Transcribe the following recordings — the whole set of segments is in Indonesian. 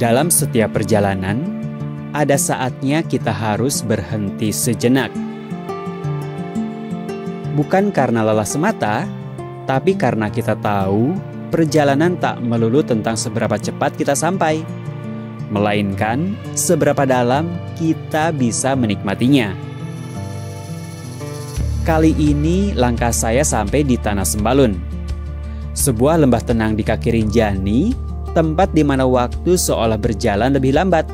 Dalam setiap perjalanan, ada saatnya kita harus berhenti sejenak. Bukan karena lelah semata, tapi karena kita tahu perjalanan tak melulu tentang seberapa cepat kita sampai, melainkan seberapa dalam kita bisa menikmatinya. Kali ini langkah saya sampai di Tanah Sembalun, sebuah lembah tenang di kaki Rinjani, tempat di mana waktu seolah berjalan lebih lambat,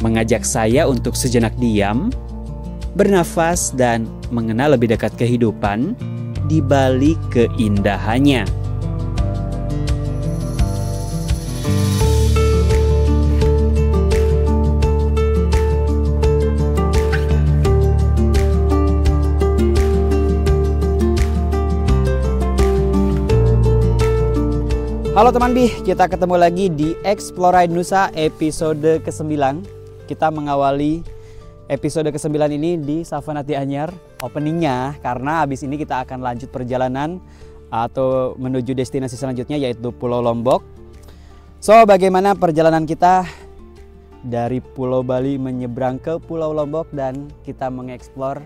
mengajak saya untuk sejenak diam, bernafas, dan mengenal lebih dekat kehidupan di balik keindahannya. Halo teman Bih, kita ketemu lagi di Explore Nusa episode ke-9. Kita mengawali episode ke-9 ini di Savanati Anyar openingnya, karena habis ini kita akan lanjut perjalanan atau menuju destinasi selanjutnya, yaitu Pulau Lombok. So, bagaimana perjalanan kita dari Pulau Bali menyeberang ke Pulau Lombok dan kita mengeksplor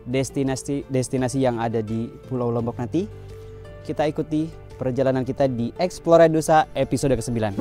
destinasi yang ada di Pulau Lombok nanti? Kita ikuti perjalanan kita di Explore Nusa episode ke-9.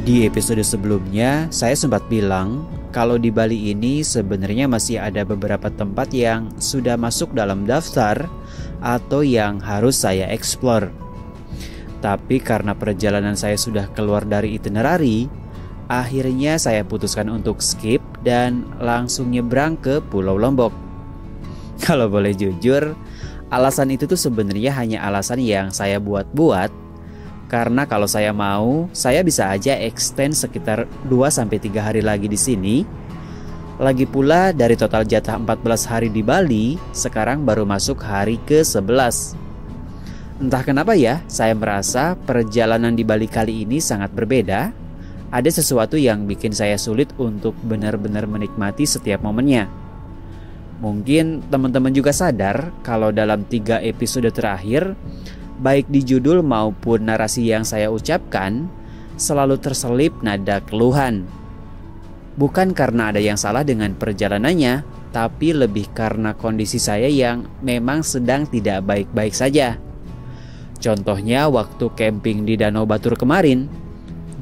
Di episode sebelumnya, saya sempat bilang kalau di Bali ini sebenarnya masih ada beberapa tempat yang sudah masuk dalam daftar atau yang harus saya explore. Tapi karena perjalanan saya sudah keluar dari itinerary, akhirnya saya putuskan untuk skip dan langsung nyebrang ke Pulau Lombok. Kalau boleh jujur, alasan itu tuh sebenarnya hanya alasan yang saya buat-buat. Karena kalau saya mau, saya bisa aja extend sekitar 2-3 hari lagi di sini. Lagi pula dari total jatah 14 hari di Bali, sekarang baru masuk hari ke-11. Entah kenapa ya, saya merasa perjalanan di Bali kali ini sangat berbeda. Ada sesuatu yang bikin saya sulit untuk benar-benar menikmati setiap momennya. Mungkin teman-teman juga sadar kalau dalam 3 episode terakhir, baik di judul maupun narasi yang saya ucapkan, selalu terselip nada keluhan. Bukan karena ada yang salah dengan perjalanannya, tapi lebih karena kondisi saya yang memang sedang tidak baik-baik saja. Contohnya waktu camping di Danau Batur kemarin,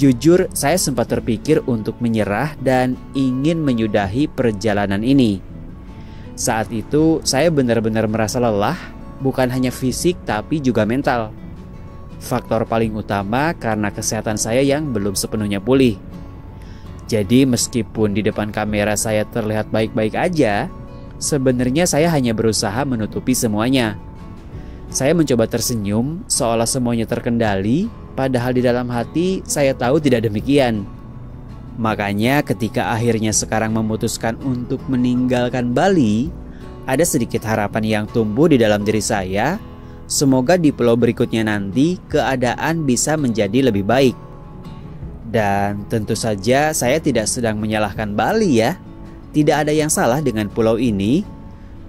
jujur saya sempat terpikir untuk menyerah dan ingin menyudahi perjalanan ini. Saat itu saya benar-benar merasa lelah, bukan hanya fisik tapi juga mental. Faktor paling utama karena kesehatan saya yang belum sepenuhnya pulih. Jadi meskipun di depan kamera saya terlihat baik-baik aja, sebenarnya saya hanya berusaha menutupi semuanya. Saya mencoba tersenyum seolah semuanya terkendali, padahal di dalam hati saya tahu tidak demikian. Makanya ketika akhirnya sekarang memutuskan untuk meninggalkan Bali, ada sedikit harapan yang tumbuh di dalam diri saya. Semoga di pulau berikutnya nanti keadaan bisa menjadi lebih baik. Dan tentu saja saya tidak sedang menyalahkan Bali ya. Tidak ada yang salah dengan pulau ini.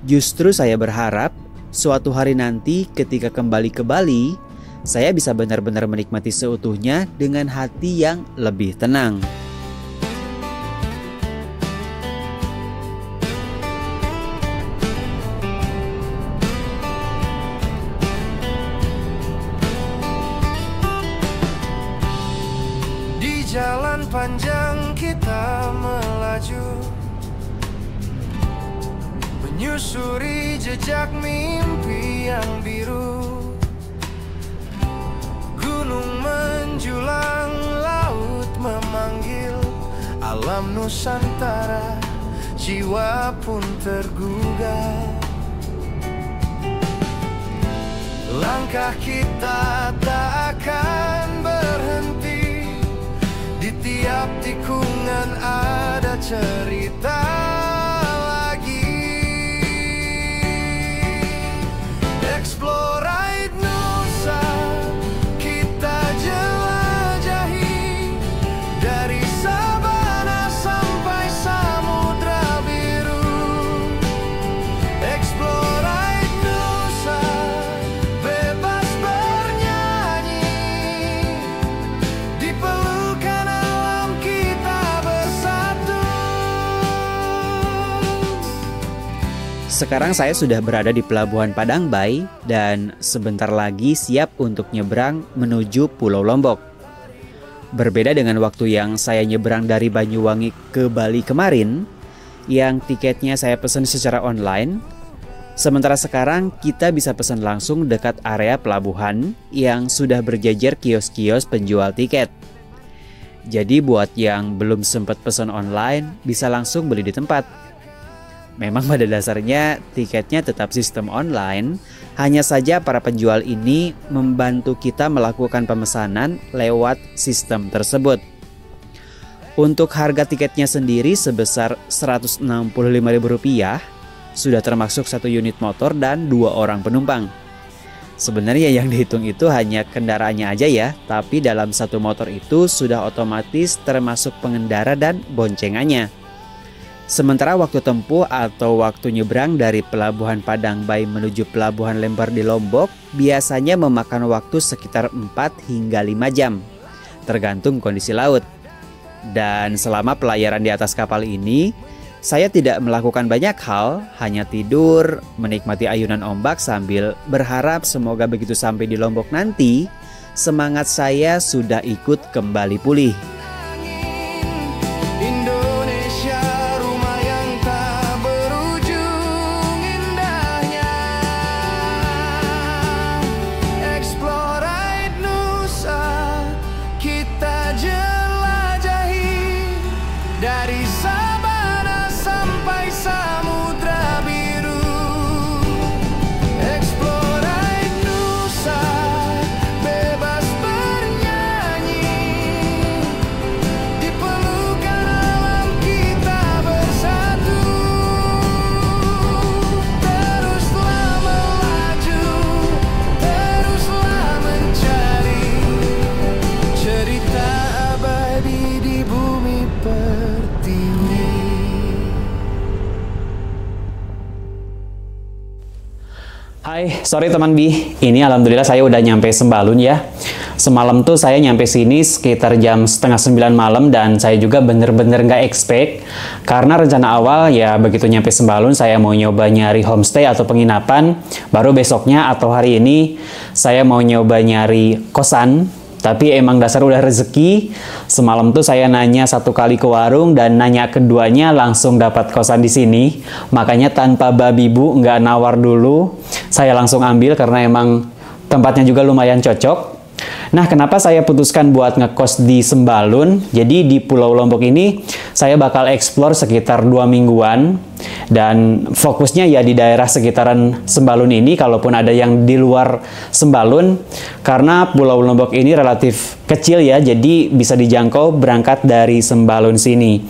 Justru saya berharap suatu hari nanti ketika kembali ke Bali, saya bisa benar-benar menikmati seutuhnya dengan hati yang lebih tenang. Jalan panjang kita melaju, menyusuri jejak mimpi yang biru. Gunung menjulang, laut memanggil, alam Nusantara, jiwa pun tergugah. Langkah kita tak akan berhenti. Di tiap tikungan ada cerita lagi. Explore Ride Nusa, kita jelajahi dari sabana sampai samudra biru. Explore Ride Nusa, bebas bernyanyi di pelukan alam kita bersatu. Sekarang saya sudah berada di Pelabuhan Padang Bay dan sebentar lagi siap untuk nyebrang menuju Pulau Lombok. Berbeda dengan waktu yang saya nyebrang dari Banyuwangi ke Bali kemarin, yang tiketnya saya pesan secara online. Sementara sekarang kita bisa pesan langsung dekat area pelabuhan yang sudah berjajar kios-kios penjual tiket. Jadi buat yang belum sempat pesan online, bisa langsung beli di tempat. Memang pada dasarnya tiketnya tetap sistem online, hanya saja para penjual ini membantu kita melakukan pemesanan lewat sistem tersebut. Untuk harga tiketnya sendiri sebesar Rp165.000, sudah termasuk 1 unit motor dan 2 orang penumpang. Sebenarnya yang dihitung itu hanya kendaraannya aja ya, tapi dalam satu motor itu sudah otomatis termasuk pengendara dan boncengannya. Sementara waktu tempuh atau waktu nyebrang dari Pelabuhan Padang Bay menuju Pelabuhan Lembar di Lombok biasanya memakan waktu sekitar 4 hingga 5 jam, tergantung kondisi laut. Dan selama pelayaran di atas kapal ini, saya tidak melakukan banyak hal, hanya tidur, menikmati ayunan ombak sambil berharap semoga begitu sampai di Lombok nanti, semangat saya sudah ikut kembali pulih. Indonesia, rumah yang tak berujung indahnya. Explore Ride Nusa, kita jelajahi dari sabana sampai samudra biru. Explore Ride Nusa, bebas bernyanyi di pelukan alam kita bersatu. Teruslah melaju, teruslah mencari cerita abadi di bumi pertiwi. Hai, sorry teman Bi, ini alhamdulillah saya udah nyampe Sembalun ya. Semalam tuh saya nyampe sini sekitar jam setengah 9 malam dan saya juga bener-bener nggak expect. Karena rencana awal ya begitu nyampe Sembalun saya mau nyoba nyari homestay atau penginapan. Baru besoknya atau hari ini saya mau nyoba nyari kosan. Tapi emang dasar udah rezeki, semalam tuh saya nanya 1 kali ke warung dan nanya keduanya langsung dapat kosan di sini. Makanya tanpa babi bu, nggak nawar dulu, saya langsung ambil karena emang tempatnya juga lumayan cocok. Nah, kenapa saya putuskan buat ngekos di Sembalun? Jadi di Pulau Lombok ini saya bakal explore sekitar 2 mingguan dan fokusnya ya di daerah sekitaran Sembalun ini, kalaupun ada yang di luar Sembalun, karena Pulau Lombok ini relatif kecil ya, jadi bisa dijangkau berangkat dari Sembalun sini.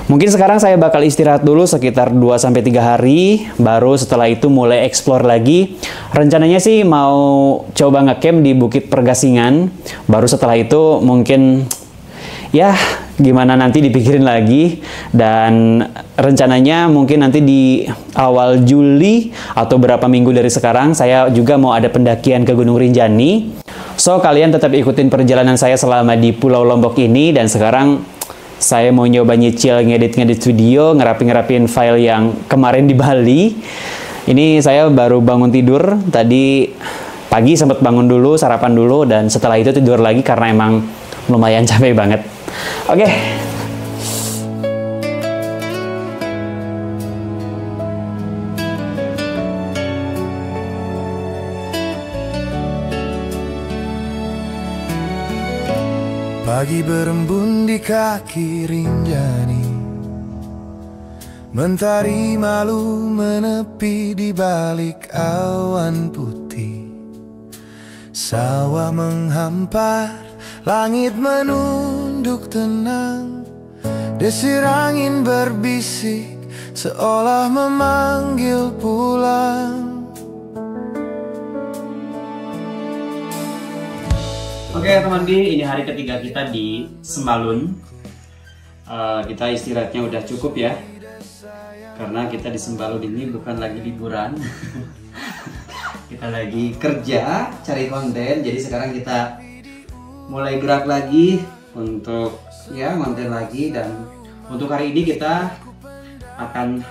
Mungkin sekarang saya bakal istirahat dulu sekitar 2-3 hari, baru setelah itu mulai explore lagi. Rencananya sih mau coba ngecamp di Bukit Pergasingan, baru setelah itu mungkin ya gimana nanti dipikirin lagi. Dan rencananya mungkin nanti di awal Juli atau berapa minggu dari sekarang saya juga mau ada pendakian ke Gunung Rinjani. So kalian tetap ikutin perjalanan saya selama di Pulau Lombok ini. Dan sekarang saya mau nyoba nyicil ngedit-ngedit video, ngerapin file yang kemarin di Bali. Ini saya baru bangun tidur, tadi pagi sempat bangun dulu, sarapan dulu, dan setelah itu tidur lagi karena emang lumayan capek banget. Oke. Pagi berembun di kaki Rinjani, mentari malu menepi di balik awan putih. Sawah menghampar, langit menunduk tenang. Desir angin berbisik, seolah memanggil pulang. Oke teman Bi, ini hari ketiga kita di Sembalun. Kita istirahatnya udah cukup ya, karena kita di Sembalun ini bukan lagi liburan. Kita lagi kerja, cari konten. Jadi sekarang kita mulai gerak lagi untuk ya konten lagi. Dan untuk hari ini kita akan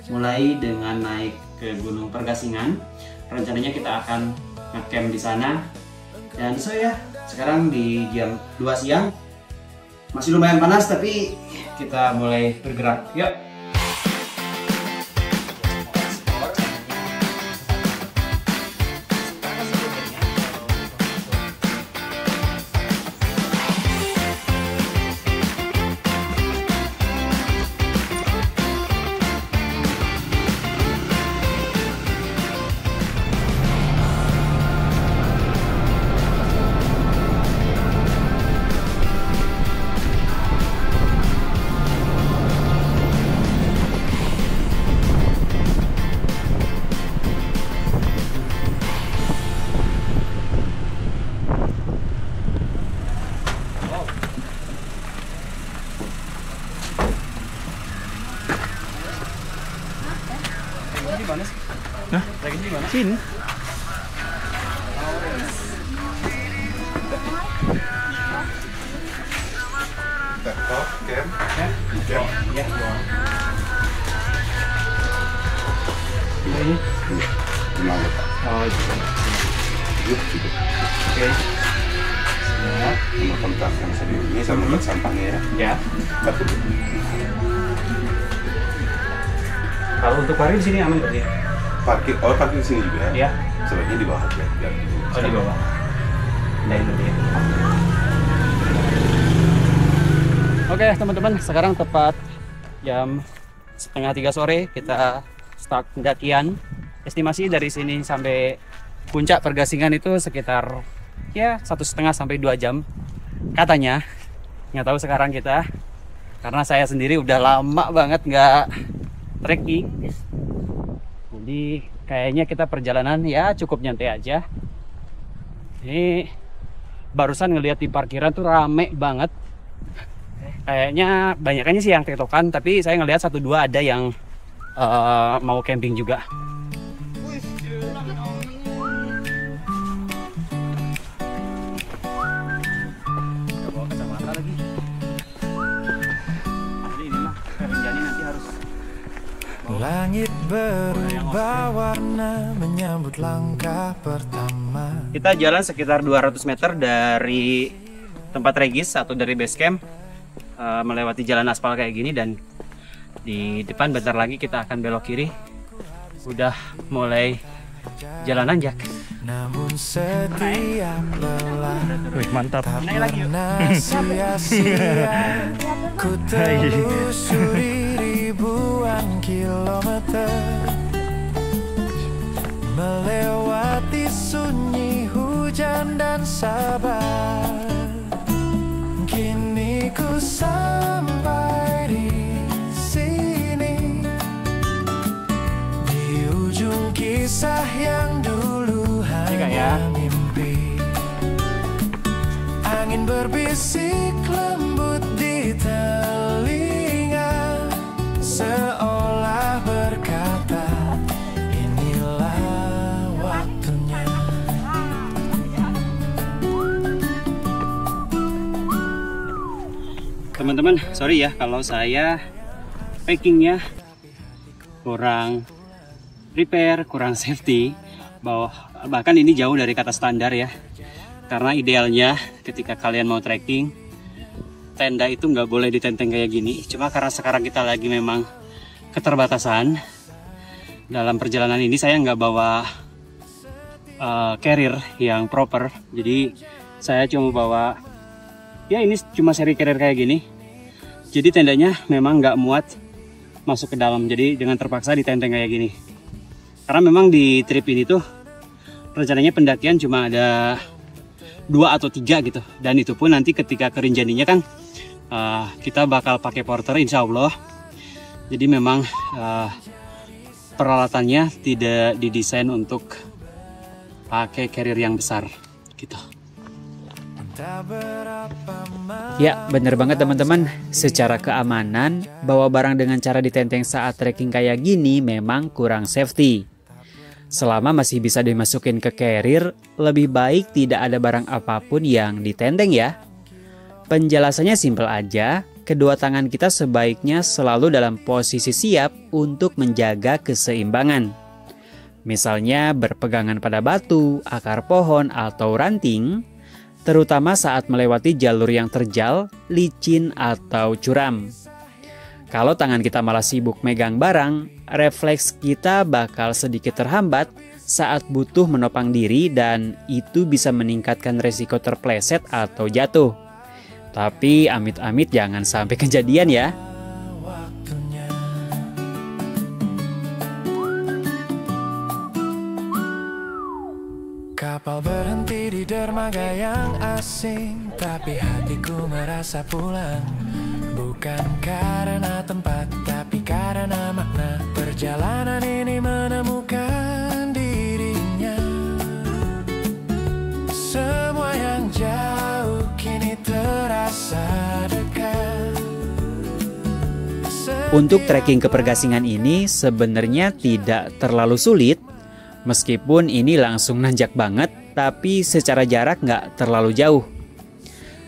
mulai dengan naik ke Gunung Pergasingan. Rencananya kita akan ngecamp di sana. Dan ya sekarang di jam 2 siang, masih lumayan panas tapi kita mulai bergerak. Yuk. Sini. Nomor kontak yang sendiri ini sama buat sampahnya ya. Ya. Kalau untuk parkir di sini aman berarti ya? Parkir di sini juga ya? Iya. Sebaiknya di bawah ya. Oh di bawah. Nah itu dia. Oke teman-teman, sekarang tepat jam 2:30 sore kita start pendakian. Estimasi dari sini sampai puncak Pergasingan itu sekitar ya 1,5 sampai 2 jam katanya. Nggak tahu sekarang kita, karena saya sendiri udah lama banget nggak trekking. Jadi kayaknya kita perjalanan ya cukup nyantai aja. Ini barusan ngelihat di parkiran tuh rame banget. Kayaknya banyakannya sih yang tektokan, tapi saya ngelihat 1-2 ada yang mau camping juga. Bawa kacamata lagi. Jadi ini mah Rinjani nanti harus. Langit berubah warna menyambut langkah pertama. Kita jalan sekitar 200 meter dari tempat Regis atau dari base camp, melewati jalan aspal kayak gini, dan di depan bentar lagi kita akan belok kiri. Udah mulai jalan nanjak. Namun setiap lelah Mantap. tak pernah sia-sia. Ku telusuri ribuan kilometer, melewati sunyi hujan dan sabar. Kini ku sampai di sini, di ujung kisah yang dulu hanya mimpi. Angin berbisik lembut di telinga, seolah berkata inilah waktunya. Teman-teman, sorry ya kalau saya packingnya kurang prepare, kurang safety. Bahkan ini jauh dari kata standar ya. Karena idealnya ketika kalian mau trekking, tenda itu nggak boleh ditenteng kayak gini. Cuma karena sekarang kita lagi memang keterbatasan dalam perjalanan ini, saya nggak bawa carrier yang proper. Jadi saya cuma bawa, ya ini cuma seri carrier kayak gini. Jadi tendanya memang nggak muat masuk ke dalam. Jadi dengan terpaksa ditenteng kayak gini. Karena memang di trip ini tuh rencananya pendakian cuma ada 2 atau 3 gitu. Dan itu pun nanti ketika ke Rinjaninya kan kita bakal pakai porter insya Allah. Jadi memang peralatannya tidak didesain untuk pakai carrier yang besar gitu. Ya, bener banget teman-teman. Secara keamanan, bawa barang dengan cara ditenteng saat trekking kayak gini memang kurang safety. Selama masih bisa dimasukin ke carrier, lebih baik tidak ada barang apapun yang ditenteng ya. Penjelasannya simpel aja, kedua tangan kita sebaiknya selalu dalam posisi siap untuk menjaga keseimbangan. Misalnya berpegangan pada batu, akar pohon, atau ranting, terutama saat melewati jalur yang terjal, licin, atau curam. Kalau tangan kita malah sibuk megang barang, refleks kita bakal sedikit terhambat saat butuh menopang diri dan itu bisa meningkatkan resiko terpleset atau jatuh. Tapi amit-amit jangan sampai kejadian ya. Kapal berhenti di dermaga yang asing, tapi hatiku merasa pulang. Bukan karena tempat, tapi karena makna. Perjalanan ini menemukan dirinya. Semua yang jauh kini terasa dekat. Untuk trekking ke Pergasingan ini sebenarnya tidak terlalu sulit. Meskipun ini langsung nanjak banget, tapi secara jarak nggak terlalu jauh.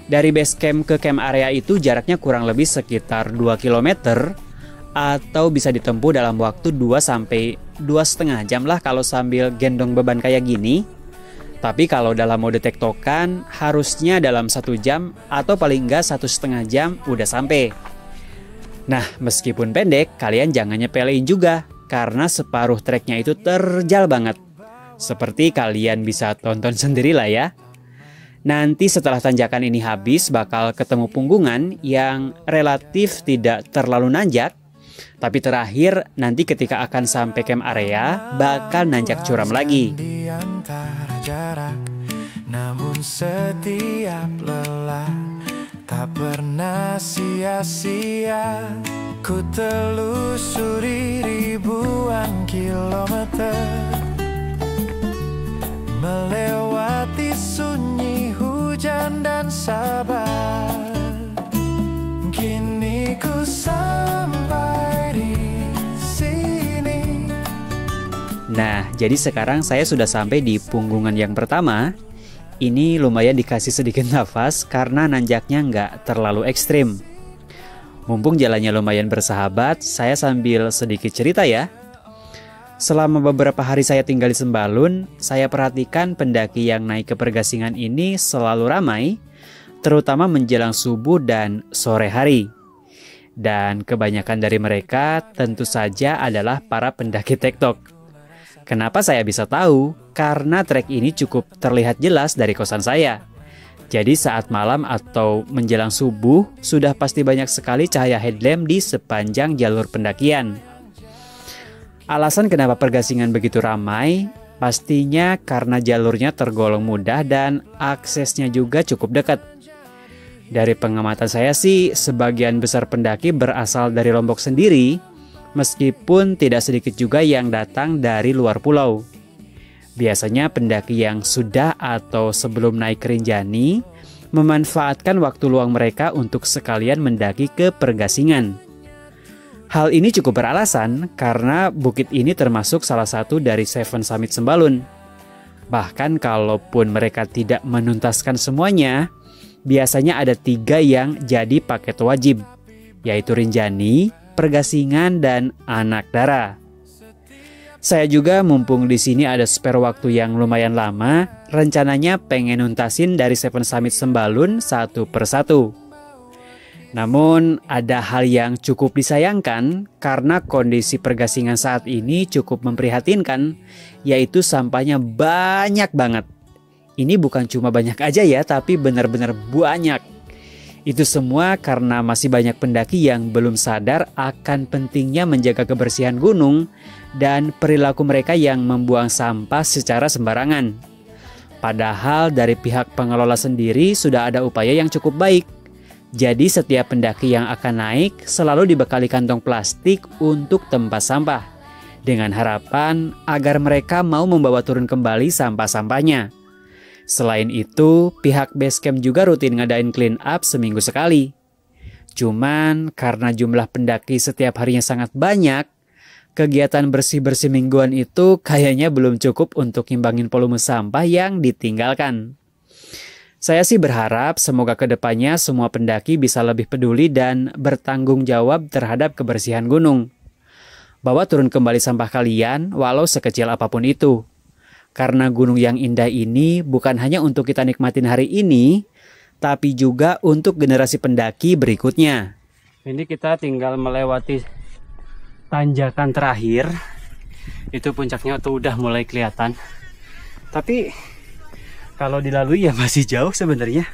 Dari base camp ke camp area itu jaraknya kurang lebih sekitar 2 km atau bisa ditempuh dalam waktu 2 sampai 2,5 jam lah kalau sambil gendong beban kayak gini. Tapi kalau dalam mode tektokan harusnya dalam 1 jam atau paling nggak 1,5 jam udah sampai. Nah, meskipun pendek, kalian jangan nyepelein juga. Karena separuh treknya itu terjal banget. Seperti kalian bisa tonton sendiri lah ya. Nanti setelah tanjakan ini habis bakal ketemu punggungan yang relatif tidak terlalu nanjak. Tapi terakhir nanti ketika akan sampai camp area bakal nanjak curam lagi. Di antara jarak, namun setiap lelah tak pernah sia-sia. Ku telusuri ribuan kilometer, melewati sunyi hujan dan sabar. Kini ku sampai di sini. Nah, jadi sekarang saya sudah sampai di punggungan yang pertama. Ini lumayan dikasih sedikit nafas karena nanjaknya nggak terlalu ekstrim. Mumpung jalannya lumayan bersahabat, saya sambil sedikit cerita ya. Selama beberapa hari saya tinggal di Sembalun, saya perhatikan pendaki yang naik ke Pergasingan ini selalu ramai, terutama menjelang subuh dan sore hari. Dan kebanyakan dari mereka tentu saja adalah para pendaki tektok. Kenapa saya bisa tahu? Karena trek ini cukup terlihat jelas dari kosan saya. Jadi saat malam atau menjelang subuh, sudah pasti banyak sekali cahaya headlamp di sepanjang jalur pendakian. Alasan kenapa Pergasingan begitu ramai, pastinya karena jalurnya tergolong mudah dan aksesnya juga cukup dekat. Dari pengamatan saya sih, sebagian besar pendaki berasal dari Lombok sendiri, meskipun tidak sedikit juga yang datang dari luar pulau. Biasanya pendaki yang sudah atau sebelum naik ke Rinjani memanfaatkan waktu luang mereka untuk sekalian mendaki ke Pergasingan. Hal ini cukup beralasan karena bukit ini termasuk salah satu dari 7 Summit Sembalun. Bahkan kalaupun mereka tidak menuntaskan semuanya, biasanya ada 3 yang jadi paket wajib, yaitu Rinjani, Pergasingan, dan Anak Dara. Saya juga mumpung di sini ada spare waktu yang lumayan lama, rencananya pengen nuntasin dari 7 Summit Sembalun satu persatu. Namun ada hal yang cukup disayangkan karena kondisi Pergasingan saat ini cukup memprihatinkan, yaitu sampahnya banyak banget. Ini bukan cuma banyak aja ya, tapi benar-benar banyak. Itu semua karena masih banyak pendaki yang belum sadar akan pentingnya menjaga kebersihan gunung dan perilaku mereka yang membuang sampah secara sembarangan. Padahal dari pihak pengelola sendiri sudah ada upaya yang cukup baik. Jadi setiap pendaki yang akan naik selalu dibekali kantong plastik untuk tempat sampah, dengan harapan agar mereka mau membawa turun kembali sampah-sampahnya. Selain itu, pihak basecamp juga rutin ngadain clean up seminggu sekali. Cuman karena jumlah pendaki setiap harinya sangat banyak, kegiatan bersih-bersih mingguan itu kayaknya belum cukup untuk ngimbangin volume sampah yang ditinggalkan. Saya sih berharap semoga kedepannya semua pendaki bisa lebih peduli dan bertanggung jawab terhadap kebersihan gunung. Bawa turun kembali sampah kalian walau sekecil apapun itu. Karena gunung yang indah ini bukan hanya untuk kita nikmatin hari ini, tapi juga untuk generasi pendaki berikutnya. Ini kita tinggal melewati tanjakan terakhir. Itu puncaknya tuh udah mulai kelihatan. Tapi kalau dilalui ya masih jauh sebenarnya.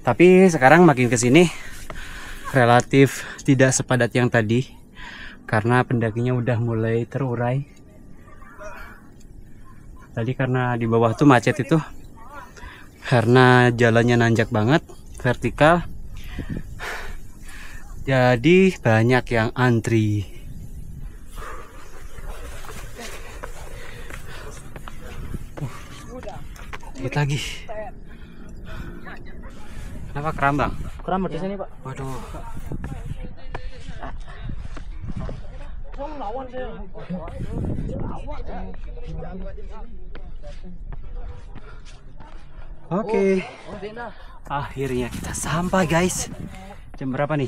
Tapi sekarang makin kesini relatif tidak sepadat yang tadi, karena pendakinya udah mulai terurai. Tadi karena di bawah tuh macet itu, karena jalannya nanjak banget, vertikal, jadi banyak yang antri. Dikit lagi. Kenapa kerambang? Kerambat di sini, Pak. Waduh. Oke. Akhirnya kita sampai, guys. Jam berapa nih?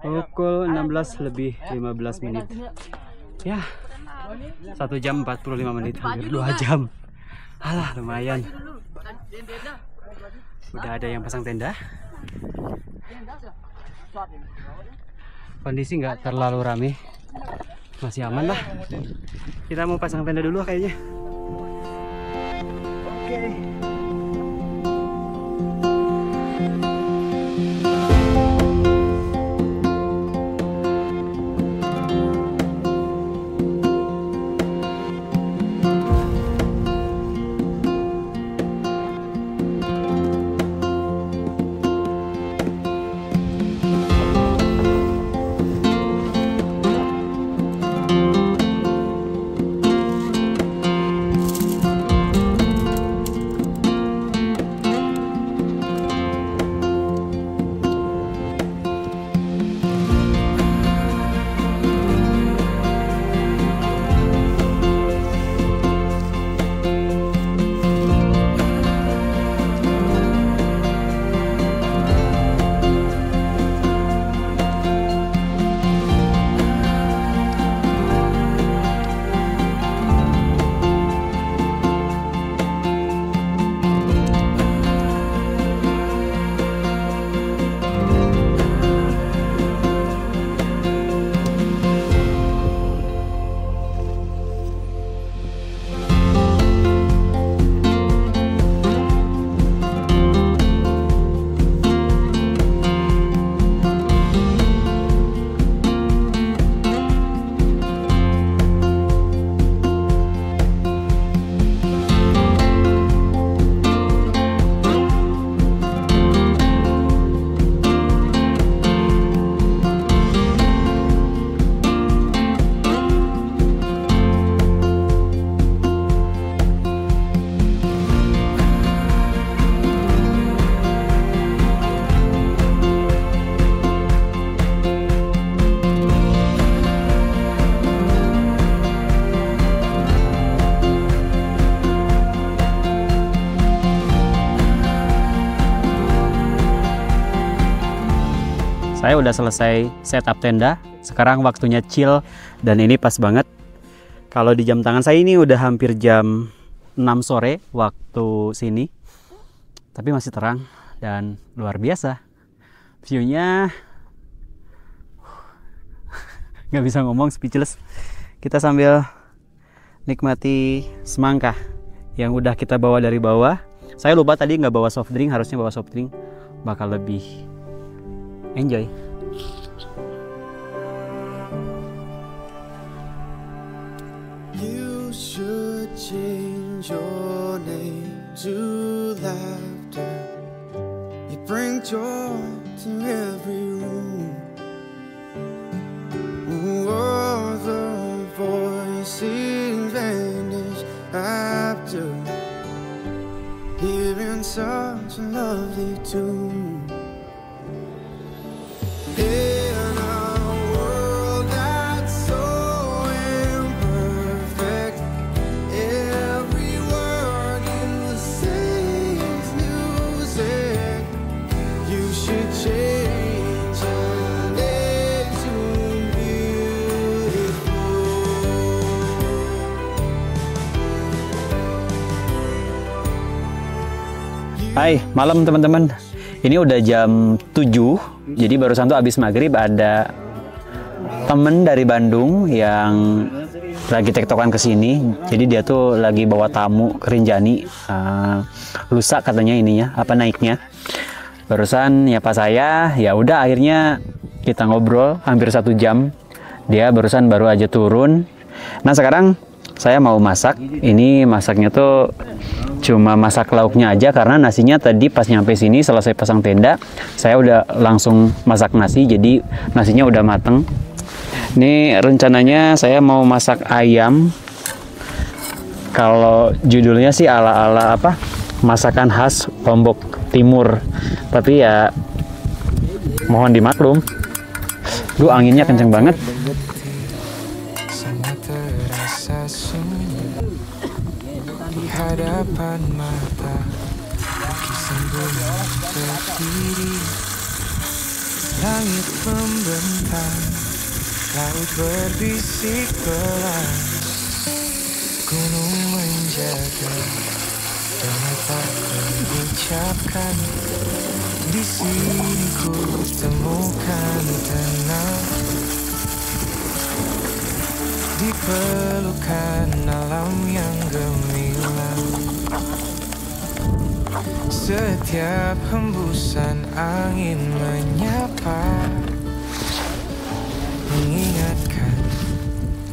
Pukul 16:15. Ya. 1 jam 45 menit, hampir 2 jam. Alah, lumayan. Udah ada yang pasang tenda. Kondisi nggak terlalu rame, masih aman lah. Kita mau pasang tenda dulu kayaknya. Oke. Saya udah selesai setup tenda, sekarang waktunya chill dan ini pas banget. Kalau di jam tangan saya ini udah hampir jam 6 sore waktu sini. Tapi masih terang dan luar biasa. View-nya nggak bisa ngomong, speechless. Kita sambil nikmati semangka yang udah kita bawa dari bawah. Saya lupa tadi nggak bawa soft drink, harusnya bawa soft drink, bakal lebih enjoy. You should change your name to laughter. You bring joy to every room. Oh, the voices vanish after hearing such a lovely tune. In a world that's so imperfect, every word in the same music. You should change your name to beautiful. Hai, malam teman-teman. Ini udah jam 7. Jadi barusan tuh abis maghrib ada temen dari Bandung yang lagi tektokan ke sini. Jadi dia tuh lagi bawa tamu ke Rinjani. Lusa katanya ininya, apa naiknya. Barusan nyapa saya, ya udah akhirnya kita ngobrol hampir 1 jam. Dia barusan baru aja turun. Nah sekarang saya mau masak. Ini masaknya tuh cuma masak lauknya aja karena nasinya tadi pas nyampe sini selesai pasang tenda saya udah langsung masak nasi, jadi nasinya udah mateng. Ini rencananya saya mau masak ayam. Kalau judulnya sih ala-ala apa, masakan khas Lombok Timur, tapi ya mohon dimaklum. Duh, anginnya kenceng banget. Semua terasa sunyi di hadapan mata. Kisah belum berdiri, langit membentang, laut berbisik pelan, gunung menjaga, doa tak terucapkan. Di sini ku temukan tenang, di pelukan alam yang gemilang. Setiap hembusan angin menyapa, mengingatkan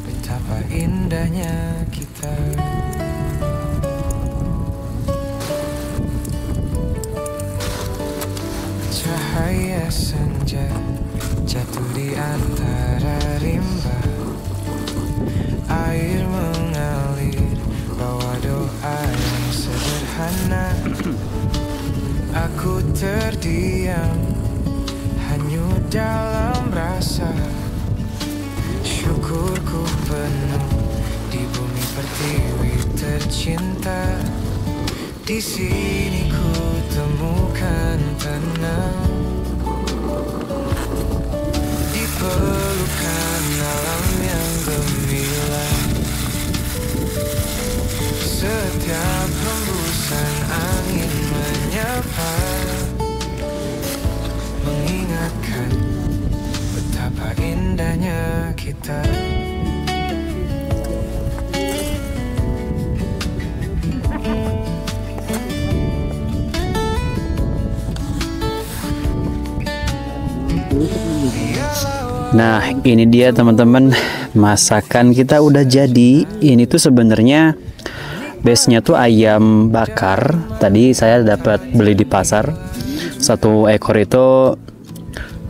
betapa indahnya kita. Cahaya senja jatuh di antara rimba, air mengalir bawa doa yang sederhana. Aku terdiam hanyut dalam rasa, syukurku penuh di bumi pertiwi tercinta. Di sini ku temukan tenang, di pelukan alam yang gemilang. Setiap hembusan angin menyapa, mengingatkan betapa indahnya kita. Nah, ini dia teman-teman, masakan kita udah jadi. Ini tuh sebenarnya base-nya tuh ayam bakar. Tadi saya dapat beli di pasar. 1 ekor itu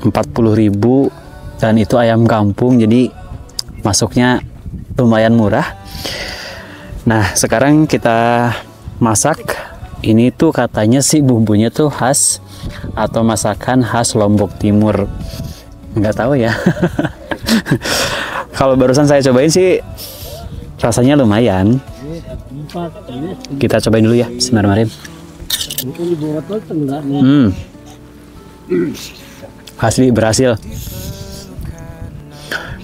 40.000 dan itu ayam kampung, jadi masuknya lumayan murah. Nah, sekarang kita masak. Ini tuh katanya sih bumbunya tuh khas atau masakan khas Lombok Timur. Nggak tahu ya. Kalau barusan saya cobain sih rasanya lumayan. Kita cobain dulu ya. Bismillahirrahmanirrahim. Asli berhasil.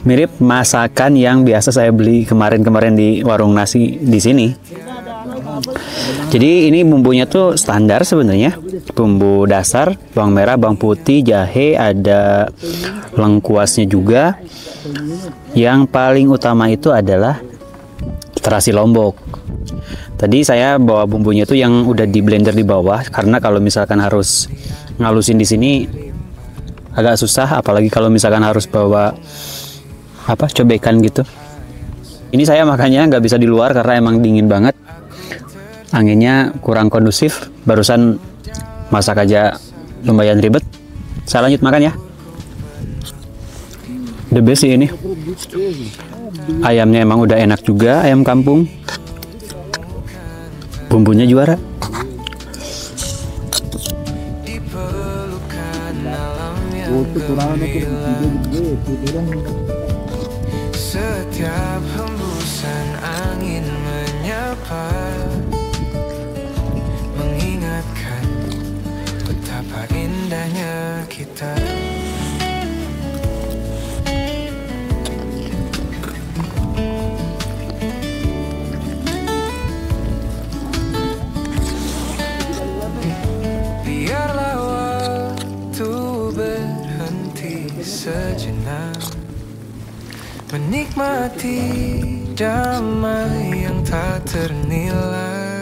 Mirip masakan yang biasa saya beli kemarin-kemarin di warung nasi di sini. Jadi ini bumbunya tuh standar sebenarnya. Bumbu dasar, bawang merah, bawang putih, jahe, ada lengkuasnya juga. Yang paling utama itu adalah terasi Lombok. Tadi saya bawa bumbunya tuh yang udah di blender di bawah, karena kalau misalkan harus ngalusin di sini agak susah, apalagi kalau misalkan harus bawa cobekan gitu. Ini saya makannya nggak bisa di luar karena emang dingin banget, anginnya kurang kondusif. Barusan masak aja lumayan ribet. Saya lanjut makan ya. The best sih ini. Ayamnya emang udah enak juga, ayam kampung. Bumbunya juara. Setiap hembusan angin menyapa, mengingatkan betapa indahnya kita. Biarlah waktu berhenti sejenak, menikmati damai yang tak ternilai.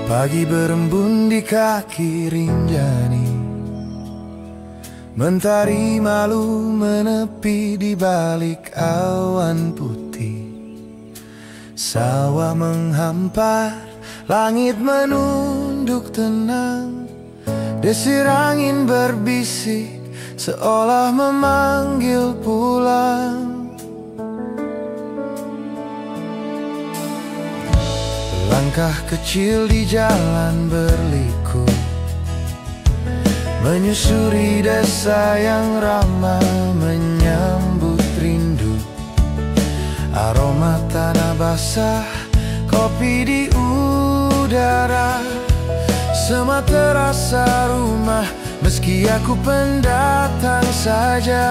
Pagi berembun di kaki Rinjani, mentari malu menepi di balik awan putih. Sawah menghampar, langit menunduk tenang. Desir angin berbisik seolah memanggil pulang. Langkah kecil di jalan berliku, menyusuri desa yang ramah menyambut rindu. Aroma tanah basah, kopi di udara, semua terasa rumah meski aku pendatang saja.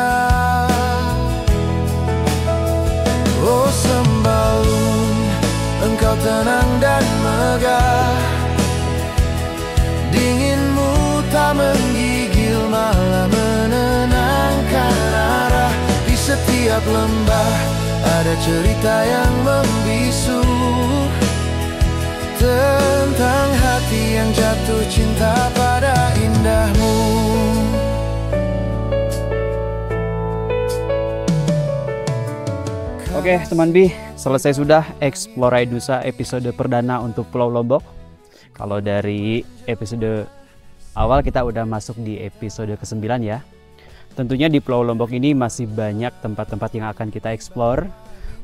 Oh Sembalun, engkau tenang dan megah, dinginmu tak menggigil malah menenangkan arah. Di setiap lembah ada cerita yang membisu, tentang hati yang jatuh cinta pada indahmu. Oke teman Bi, selesai sudah Explore Nusa episode perdana untuk Pulau Lombok. Kalau dari episode awal kita udah masuk di episode ke-9 ya. Tentunya di Pulau Lombok ini masih banyak tempat-tempat yang akan kita explore.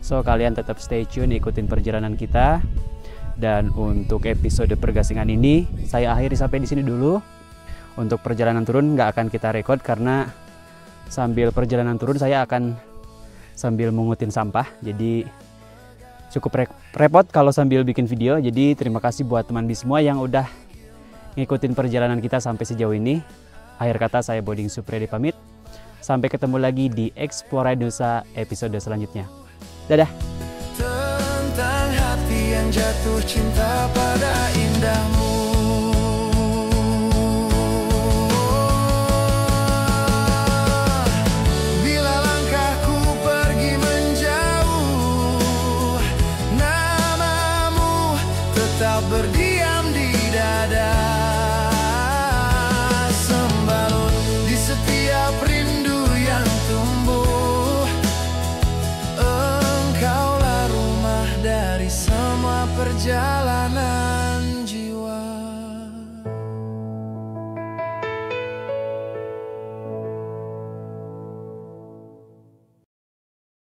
So kalian tetap stay tune, ikutin perjalanan kita. Dan untuk episode pergasingan ini saya akhiri sampai di sini dulu. Untuk perjalanan turun nggak akan kita record karena sambil perjalanan turun saya akan sambil mengutin sampah, jadi cukup repot kalau sambil bikin video. Jadi terima kasih buat teman Bi semua yang udah ngikutin perjalanan kita sampai sejauh ini. Akhir kata saya Boding Supriyadi pamit. Sampai ketemu lagi di Explore Nusa episode selanjutnya. Dadah. Tentang hati yang jatuh cinta pada indahmu.